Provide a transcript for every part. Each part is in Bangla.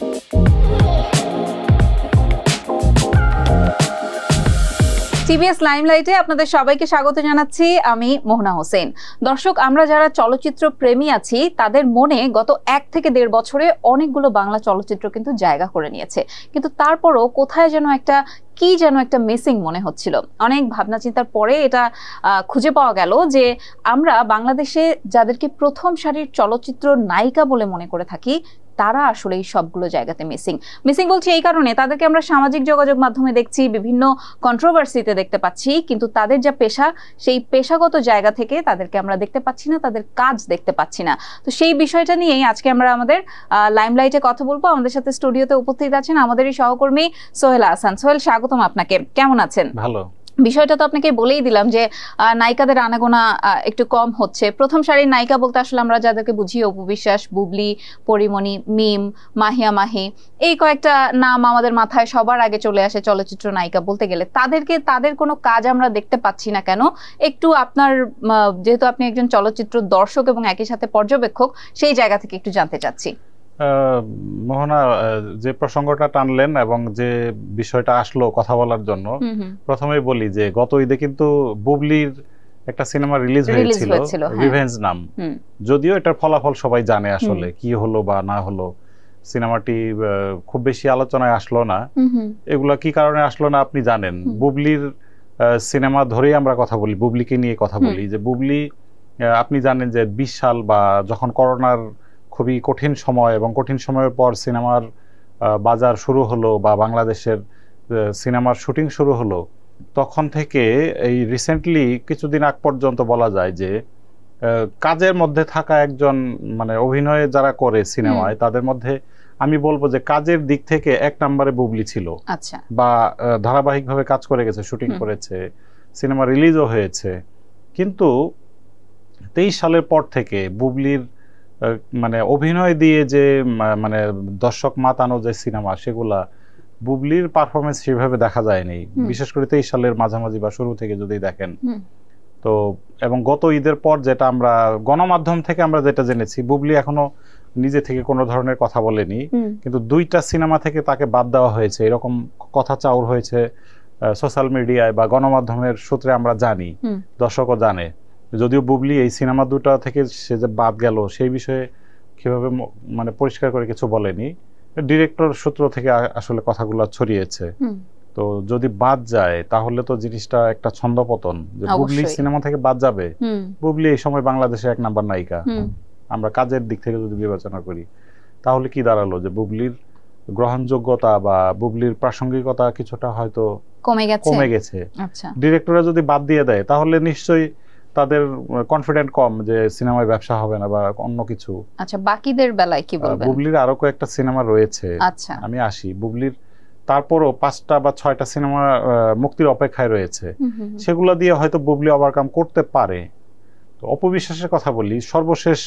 টিভিএস লাইমলাইটে আপনাদের সবাইকে স্বাগত জানাচ্ছি। আমি মোহনা হোসেন। দর্শক, আমরা যারা চলচ্চিত্র প্রেমী আছি তাদের মনে গত 1 থেকে 1.5 বছরে অনেকগুলো বাংলা চলচ্চিত্র কিন্তু জায়গা করে নিয়েছে, কিন্তু তারপরও কোথায় যেন একটা মিসিং মনে হচ্ছিল। অনেক ভাবনা চিন্তার পরে এটা খুঁজে পাওয়া গেল যে আমরা বাংলাদেশে যাদেরকে প্রথম সারির চলচ্চিত্র নায়িকা বলে মনে করে থাকি তারা আসলে এই সবগুলো জায়গাতে মিসিং বলছি এই কারণে, তাদেরকে আমরা সামাজিক যোগাযোগ মাধ্যমে দেখছি, বিভিন্ন কন্ট্রোভার্সিতে দেখতে পাচ্ছি, কিন্তু তাদের যা পেশা সেই পেশাগত জায়গা থেকে তাদেরকে আমরা দেখতে পাচ্ছি না, তাদের কাজ দেখতে পাচ্ছি না। তো সেই বিষয়টা নিয়েই আজকে আমরা আমাদের লাইমলাইটে কথা বলবো। আমাদের সাথে স্টুডিওতে উপস্থিত আছেন আমাদেরই সহকর্মী সোহেল হাসান। সোহেল, স্বাগতম আপনাকে। কেমন আছেন? ভালো। বিষয়টা তো আপনাকে বলেই দিলাম যে নায়িকাদের আনাগোনা একটু কম হচ্ছে। প্রথম সারির নায়িকা বলতে আসলে আমরা যাদেরকে বুঝি অপু বিশ্বাস, বুবলি, পরিমণি, মিম, মাহিয়া মাহি, এই কয়েকটা নাম আমাদের মাথায় সবার আগে চলে আসে চলচ্চিত্র নায়িকা বলতে গেলে। তাদের কোনো কাজ আমরা দেখতে পাচ্ছি না কেন? একটু আপনার, যেহেতু আপনি একজন চলচ্চিত্র দর্শক এবং একই সাথে পর্যবেক্ষক, সেই জায়গা থেকে একটু জানতে চাচ্ছি। মোহনা, যে প্রসঙ্গটা টানলেন এবং যে বিষয়টা আসলো কথা বলার জন্য, প্রথমেই বলি যে গত ঈদে কিন্তু বুবলির একটা সিনেমা রিলিজ হয়েছিল, রিভেঞ্জ নাম। যদিও এটার ফলাফল সবাই জানে আসলে কি হলো বা না হলো। সিনেমাটি খুব বেশি আলোচনায় আসলো না। এগুলা কি কারণে আসলো না আপনি জানেন। বুবলির সিনেমা ধরেই আমরা কথা বলি, বুবলিকে নিয়ে কথা বলি। যে বুবলি, আপনি জানেন যে 20 সাল বা যখন করোনার খুবই কঠিন সময় এবং কঠিন সময়ের পর সিনেমার বাজার শুরু হলো বা বাংলাদেশের সিনেমার শুটিং শুরু হলো, তখন থেকে এই রিসেন্টলি কিছুদিন আগ পর্যন্ত বলা যায় যে কাজের মধ্যে থাকা একজন, মানে অভিনয়ে যারা করে সিনেমায়, তাদের মধ্যে আমি বলবো যে কাজের দিক থেকে 1 নম্বরে বুবলি ছিল। আচ্ছা। বা ধারাবাহিকভাবে কাজ করে গেছে, শুটিং করেছে, সিনেমা রিলিজও হয়েছে। কিন্তু 23 সালের পর থেকে বুবলির মানে অভিনয় দিয়ে যে মানে দর্শক মাতানো যে সিনেমা, সেগুলা বুবলির পারফরমেন্স সেভাবে দেখা যায়নি। বিশেষ করে 23 সালের মাঝামাঝি বা শুরু থেকে যদি দেখেন তো। এবং গত ঈদের পর যেটা আমরা গণমাধ্যম থেকে আমরা যেটা জেনেছি, বুবলি এখনো নিজে থেকে কোনো ধরনের কথা বলেনি, কিন্তু 2টা সিনেমা থেকে তাকে বাদ দেওয়া হয়েছে, এরকম কথা চাউর হয়েছে সোশ্যাল মিডিয়ায় বা গণমাধ্যমের সূত্রে আমরা জানি, দর্শকও জানে। যদিও বুবলি এই সিনেমা 2টা থেকে সে যে বাদ গেল সেই বিষয়ে কিভাবে মানে পরিষ্কার করে কিছু বলেনি। ডিরেক্টর সূত্র থেকে আসলে কথাগুলো ছড়িয়েছে। তো যদি বাদ যায় তাহলে তো জিনিসটা একটা ছন্দপতন, যে বুবলি সিনেমা থেকে বাদ যাবে। বুবলি এই সময় বাংলাদেশে 1 নাম্বার নায়িকা। আমরা কাজের দিক থেকে যদি বিবেচনা করি, তাহলে কি দাঁড়ালো যে বুবলির গ্রহণযোগ্যতা বা বুবলির প্রাসঙ্গিকতা কিছুটা হয়তো কমে গেছে। ডিরেক্টররা যদি বাদ দিয়ে দেয় তাহলে নিশ্চয়ই তাদের কনফিডেন্ট কম যে সিনেমায় ব্যবসা হবে না বা অন্য কিছু। আচ্ছা, বাকিদের বেলায় কি বলবেন? বুবলির আরো কয়েকটা সিনেমা রয়েছে। আচ্ছা, আমি আসি। বুবলির তারপরও 5টা বা 6টা সিনেমা মুক্তির অপেক্ষায় রয়েছে। সেগুলো দিয়ে হয়তো বুবলি ওভারকাম করতে পারে। তো অপবিশ্বাসের কথা বলি, সর্বশেষ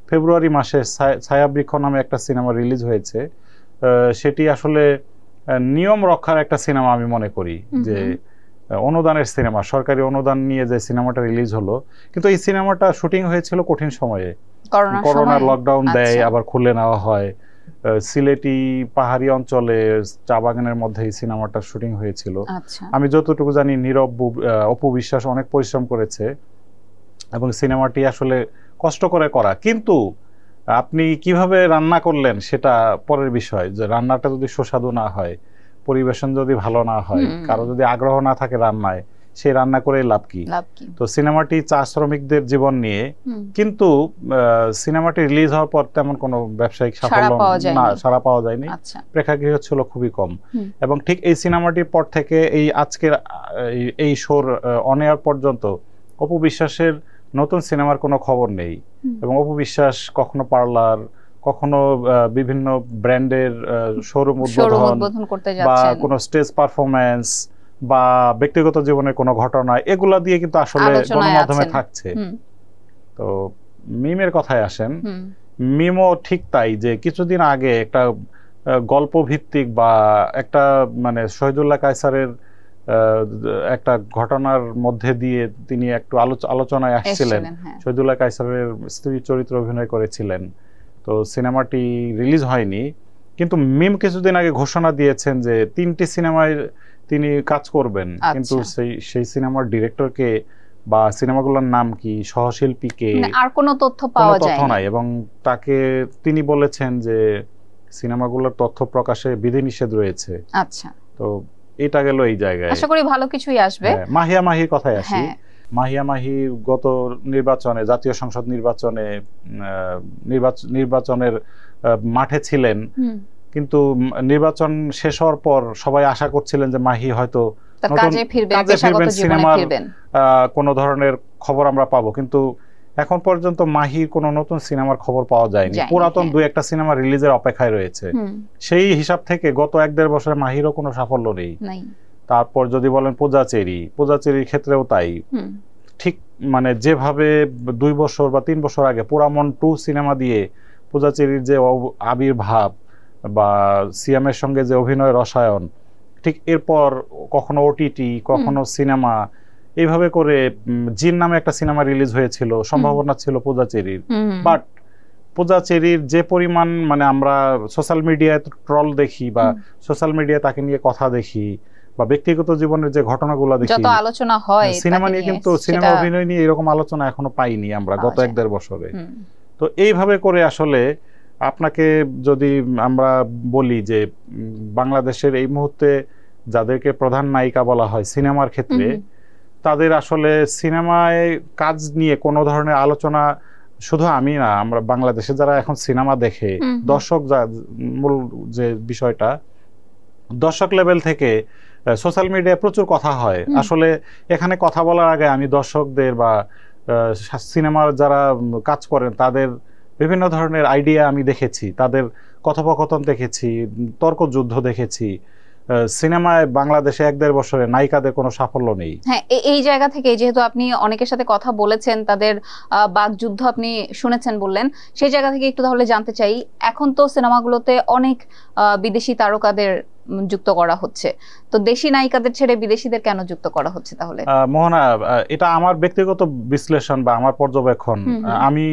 ফেব্রুয়ারি মাসে ছায়াবৃক্ষ নামে একটা সিনেমা রিলিজ হয়েছে। সেটি আসলে নিয়ম রক্ষার একটা সিনেমা আমি মনে করি। যে অনুদানের সিনেমা, সরকারি অনুদান নিয়ে যে সিনেমাটা রিলিজ হলো, কিন্তু এই সিনেমাটা শুটিং হয়েছিল কঠিন সময়ে। করোনার লকডাউন দেয়, আবার খুলে নেওয়া হয়। সিলেটি পাহাড়ি অঞ্চলে চা বাগানের মধ্যে এই সিনেমাটা শুটিং হয়েছিল। আমি যতটুকু জানি নীরব, অপু বিশ্বাস অনেক পরিশ্রম করেছে এবং সিনেমাটি আসলে কষ্ট করে করা। কিন্তু আপনি কিভাবে রান্না করলেন সেটা পরের বিষয়। যে রান্নাটা যদি সুস্বাদু না হয়, পরিবেশন যদি ভালো না হয়, কারো যদি আগ্রহ না থাকে রান্নায়, সেই রান্না করে লাভ কি? তো সিনেমাটি চা শ্রমিকদের জীবন নিয়ে, কিন্তু সিনেমাটি রিলিজ হওয়ার পর তেমন কোনো ব্যবসায়িক সাফল্য না, সাড়া পাওয়া যায়নি। প্রেক্ষাগৃহ ছিল খুবই কম। এবং ঠিক এই সিনেমাটির পর থেকে এই আজকের এই শোর অন এয়ার পর্যন্ত অপু বিশ্বাসের নতুন সিনেমার কোনো খবর নেই। এবং অপু বিশ্বাস কখনো পার্লার, কখনো বিভিন্ন ব্র্যান্ডের শোরুম উদ্বোধন বা কোনো স্টেজ পারফরমেন্স বা ব্যক্তিগত জীবনের কোনো ঘটনা, এগুলা দিয়ে কিন্তু আসলে গণমাধ্যমে থাকছে। তো মিমের কথায় আসেন, মিমও ঠিক তাই, যে কিছুদিন আগে একটা গল্প ভিত্তিক বা একটা মানে শহীদুল্লাহ কায়সারের একটা ঘটনার মধ্যে দিয়ে তিনি একটু আলোচনায় আসছিলেন। শহীদুল্লাহ কায়সারের স্ত্রী চরিত্র অভিনয় করেছিলেন। তো সিনেমাটি রিলিজ হয়নি, কিন্তু মিম কিছুদিন আগে ঘোষণা দিয়েছেন যে 3টি সিনেমায় তিনি কাজ করবেন, কিন্তু সেই সিনেমার ডিরেক্টরকে বা সিনেমাগুলোর নাম কি, সহশিল্পী কে, আর কোনো তথ্য পাওয়া যায় না। এবং তাকে তিনি বলেছেন যে সিনেমাগুলোর তথ্য প্রকাশে বিধিনিষেধ রয়েছে। আচ্ছা, তো এটা গেল এই জায়গায়। আশা করি ভালো কিছুই আসবে। মাহিয়া মাহির কথায় আসি। মাহিয়া মাহি গত নির্বাচনে, জাতীয় সংসদ নির্বাচনের মাঠে ছিলেন, কিন্তু নির্বাচন শেষ হওয়ার পর সবাই আশা করছিলেন যে মাহি হয়তো কাজে ফিরবেন, সিনেমার কোনো ধরনের খবর আমরা পাবো, কিন্তু এখন পর্যন্ত মাহির কোনো নতুন সিনেমার খবর পাওয়া যায়নি। পুরাতন 2-1টা সিনেমা রিলিজের অপেক্ষায় রয়েছে। সেই হিসাব থেকে গত 1-1.5 বছরে মাহিরও কোনো সাফল্য নেই। তারপর যদি বলেন পূজাচেরির ক্ষেত্রেও তাই। ঠিক মানে যেভাবে 2 বছর বা 3 বছর আগে পোড়ামন 2 সিনেমা দিয়ে পূজাচেরির যে আবির্ভাব বা সিয়ামের সঙ্গে যে অভিনয় রসায়ন, ঠিক এরপর কখনো ওটিটি, কখনো সিনেমা, এইভাবে করে জিন নামে একটা সিনেমা রিলিজ হয়েছিল, সম্ভাবনা ছিল পূজাচেরির। বাট পূজাচেরির যে পরিমাণ মানে আমরা সোশ্যাল মিডিয়ায় ট্রল দেখি বা সোশ্যাল মিডিয়ায় তাকে নিয়ে কথা দেখি বা ব্যক্তিগত জীবনের যে ঘটনাগুলো দেখি, যত আলোচনা হয় সিনেমা নিয়ে, কিন্তু সিনেমা অভিনয় নিয়ে এরকম আলোচনা এখনো পাইনি আমরা গত 1-1.5 বছরে। তো এইভাবে করে আসলে আপনাকে যদি আমরা বলি যে বাংলাদেশের এই মুহূর্তে যাদেরকে প্রধান নায়িকা বলা হয় সিনেমার ক্ষেত্রে, তাদের আসলে সিনেমায় কাজ নিয়ে কোনো ধরনের আলোচনা, শুধু আমি না, আমরা বাংলাদেশে যারা এখন সিনেমা দেখে দর্শক, মূল যে বিষয়টা, দর্শক লেভেল থেকে সোশ্যাল মিডিয়ায় প্রচুর কথা হয়। আসলে এখানে কথা বলার আগে আমি দর্শকদের বা সিনেমার যারা কাজ করেন তাদের বিভিন্ন ধরনের আইডিয়া আমি দেখেছি, তাদের কথোপকথন দেখেছি, তর্কযুদ্ধ দেখেছি। সিনেমায় বাংলাদেশে 1-1.5 বছরে নায়িকাদের কোনো সাফল্য নেই। হ্যাঁ, এই জায়গা থেকে যেহেতু আপনি অনেকের সাথে কথা বলেছেন, তাদের বাকযুদ্ধ আপনি শুনেছেন বললেন, সেই জায়গা থেকে একটু তাহলে জানতে চাই, এখন তো সিনেমাগুলোতে অনেক বিদেশি তারকাদের যুক্ত করা হচ্ছে, তো দেশি নায়িকাদের ছেড়ে বিদেশিদের কেন যুক্ত করা হচ্ছে তাহলে? মোহনা, এটা আমার ব্যক্তিগত বিশ্লেষণ বা আমার পর্যবেক্ষণ। আমি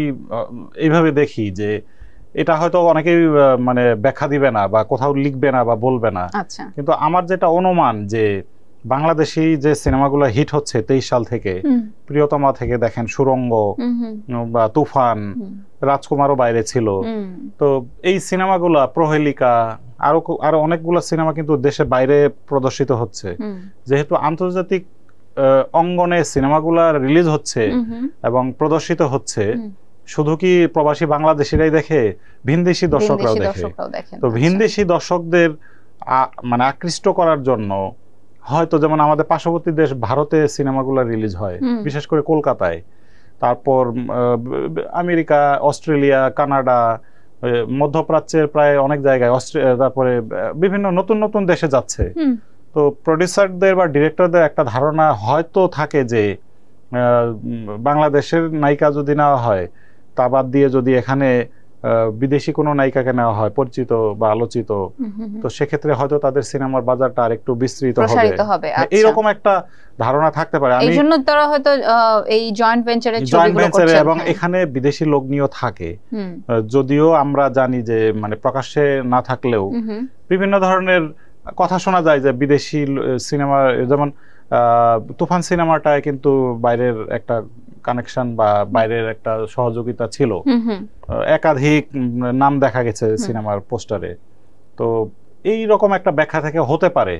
এইভাবে দেখি যে এটা হয়তো অনেকেই মানে ব্যাখ্যা দিবে না বা কোথাও লিখবে না বা বলবে না, কিন্তু আমার যেটা অনুমান যে বাংলাদেশি যে সিনেমাগুলো হিট হচ্ছে 23 সাল থেকে, প্রিয়তমা থেকে দেখেন, সুরঙ্গ বা তুফান, রাজকুমারও বাইরে ছিল, তো এই সিনেমাগুলা, প্রহেলিকা, আরো অনেকগুলো সিনেমা কিন্তু দেশের বাইরে প্রদর্শিত হচ্ছে। যেহেতু আন্তর্জাতিক অঙ্গনে সিনেমাগুলা রিলিজ হচ্ছে এবং প্রদর্শিত হচ্ছে, শুধু কি প্রবাসী বাংলাদেশিরাই দেখে, ভিনদেশি দর্শকরাও দেখে। তো ভিনদেশি দর্শকদের মানে আকৃষ্ট করার জন্য হয়তো, যেমন আমাদের পার্শ্ববর্তী দেশ ভারতে সিনেমাগুলো রিলিজ হয়, বিশেষ করে কলকাতায়, তারপর আমেরিকা, অস্ট্রেলিয়া, কানাডা, মধ্যপ্রাচ্যের প্রায় অনেক জায়গায়, তারপরে বিভিন্ন নতুন নতুন দেশে যাচ্ছে। তো প্রডিউসারদের বা ডিরেক্টরদের একটা ধারণা হয়তো থাকে যে বাংলাদেশের নায়িকা যদি নেওয়া হয়, তা বাদ দিয়ে যদি এখানে বিদেশি কোনো নায়িকাকে নেওয়া হয় পরিচিত বা আলোচিত, তো সেক্ষেত্রে হয়তো তাদের সিনেমার বাজারটা আরেকটু বিস্তৃত হবে, এইরকম একটা ধারণা থাকতে পারে। এইজন্য তারা হয়তো এই জয়েন্ট ভেঞ্চারে ছবিগুলো করছে এবং এখানে বিদেশি লোক নিয়েও থাকে, যদিও আমরা জানি যে মানে প্রকাশ্যে না থাকলেও বিভিন্ন ধরনের কথা শোনা যায় যে বিদেশি সিনেমা, যেমন তুফান সিনেমাটায় কিন্তু বাইরের একটা কানেকশন বা বাইরের একটা সহযোগিতা ছিল, একাধিক নাম দেখা গেছে সিনেমার পোস্টারে। তো এই রকম একটা ব্যাখ্যা থেকে হতে পারে,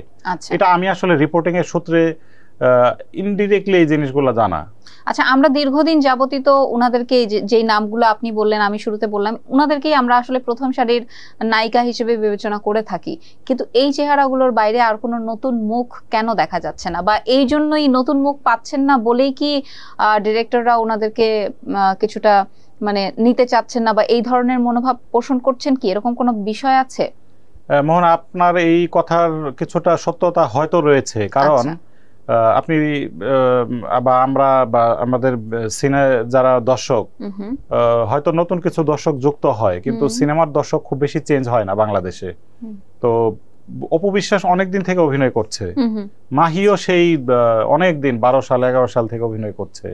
এটা আমি আসলে রিপোর্টিং এর সূত্রে ইনডিরেক্টলি এই জিনিসগুলো জানা। আচ্ছা, আমরা দীর্ঘদিন যাবতই তো উনাদেরকে, যেই নামগুলো আপনি বললেন, আমি শুরুতে বললাম, উনাদেরকেই আমরা আসলে প্রথম সারির নায়িকা হিসেবে বিবেচনা করে থাকি, কিন্তু এই চেহারাগুলোর বাইরে আর কোনো নতুন মুখ কেন দেখা যাচ্ছে না, বা এই জন্যই নতুন মুখ পাচ্ছেন না বলেই কি ডিরেক্টররা উনাদেরকে কিছুটা মানে নিতে চাচ্ছেন না, বা এই ধরনের মনোভাব পোষণ করছেন কি, এরকম কোনো বিষয় আছে? মোহন, আপনার এই কথার কিছুটা সত্যতা হয়তো রয়েছে, কারণ আপনি বা আমরা বা আমাদের সিনে যারা দর্শক, হয়তো নতুন কিছু দর্শক যুক্ত হয়, কিন্তু সিনেমার দর্শক খুব বেশি চেঞ্জ হয় না বাংলাদেশে। তো অপু বিশ্বাস অনেকদিন থেকে অভিনয় করছে, মাহিও সেই অনেকদিন 12 সাল 11 সাল থেকে অভিনয় করছে,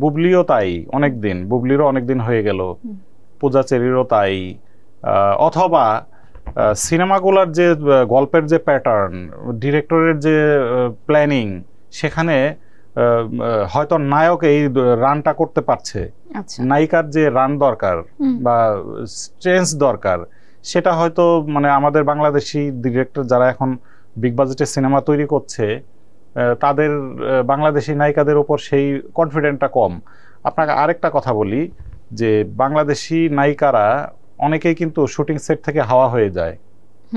বুবলিও তাই অনেকদিন, বুবলিরও অনেকদিন হয়ে গেল, পূজাচেরিরও তাই, অথবা সিনেমাগুলোর যে গল্পের যে প্যাটার্ন, ডিরেক্টরের যে প্ল্যানিং, সেখানে হয়তো নায়ক এই রানটা করতে পারছে, নায়িকার যে রান দরকার বা স্ট্রেন্স দরকার, সেটা হয়তো মানে আমাদের বাংলাদেশি ডিরেক্টর যারা এখন বিগ বাজেটের সিনেমা তৈরি করছে তাদের বাংলাদেশি নায়িকাদের উপর সেই কনফিডেন্টটা কম। আপনাকে আরেকটা কথা বলি যে বাংলাদেশি নায়িকারা অনেকেই কিন্তু শুটিং সেট থেকে হাওয়া হয়ে যায়।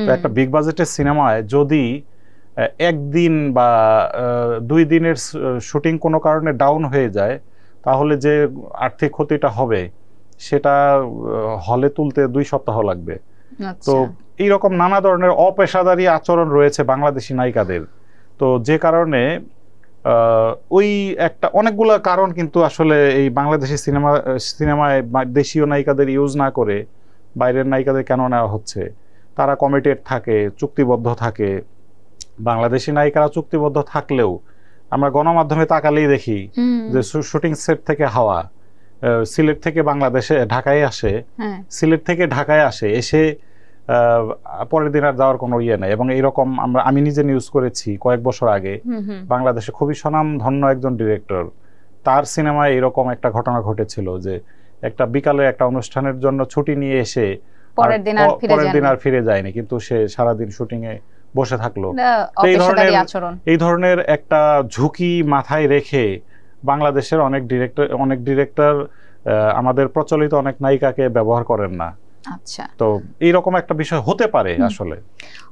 তো একটা বিগ বাজেটের সিনেমায় যদি একদিন বা 2 দিনের শুটিং কোনো কারণে ডাউন হয়ে যায়, তাহলে যে আর্থিক ক্ষতিটা হবে সেটা হলে তুলতে 2 সপ্তাহ লাগবে। তো এইরকম নানা ধরনের অপেশাদারী আচরণ রয়েছে বাংলাদেশি নায়িকাদের। তো যে কারণে ওই একটা অনেকগুলো কারণ কিন্তু আসলে এই বাংলাদেশি সিনেমায় দেশীয় নায়িকাদের ইউজ না করে বাইরের নায়িকাদের কেন নেওয়া হচ্ছে? তারা কমিটেড থাকে, চুক্তিবদ্ধ থাকে। বাংলাদেশি নায়িকারা চুক্তিবদ্ধ থাকলেও আমরা গণমাধ্যমে তাকালেই দেখি যে শুটিং সেট থেকে হাওয়া, সিলেট থেকে বাংলাদেশে ঢাকায় আসে, সিলেট থেকে ঢাকায় আসে, এসে পরের দিন আর যাওয়ার কোনো ইয়ে নেই। এবং এইরকম আমি নিজে নিউজ করেছি কয়েক বছর আগে, বাংলাদেশে খুবই স্বনামধন্য একজন ডিরেক্টর, তার সিনেমায় এরকম একটা ঘটনা ঘটেছিল যে একটা বিকালে একটা অনুষ্ঠানের জন্য ছুটি নিয়ে এসে পরের দিন আর ফিরে যায়নি, কিন্তু সে সারাদিন শুটিং এ বসে থাকলো। এই ধরনের একটা ঝুঁকি মাথায় রেখে বাংলাদেশের অনেক ডিরেক্টর আমাদের প্রচলিত অনেক নায়িকাকে ব্যবহার করেন না। আচ্ছা, তো এইরকম একটা বিষয় হতে পারে আসলে।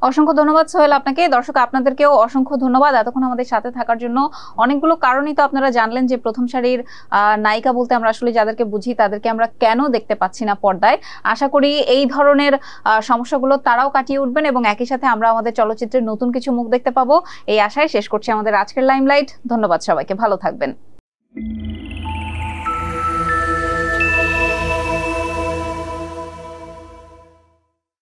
অসংখ্য ধন্যবাদ সোহেল আপনাকে। দর্শক আপনাদেরকেও অসংখ্য ধন্যবাদ এতক্ষণ আমাদের সাথে থাকার জন্য। অনেকগুলো কারণই তো আপনারা জানলেন যে প্রথম সারির নায়িকা বলতে আমরা আসলে যাদেরকে বুঝি তাদেরকে আমরা কেন দেখতে পাচ্ছি না পর্দায়। আশা করি এই ধরনের সমস্যাগুলো তারাও কাটিয়ে উঠবেন এবং একই সাথে আমরা আমাদের চলচ্চিত্রের নতুন কিছু মুখ দেখতে পাবো, এই আশায় শেষ করছি আমাদের আজকের লাইমলাইট। ধন্যবাদ সবাইকে, ভালো থাকবেন।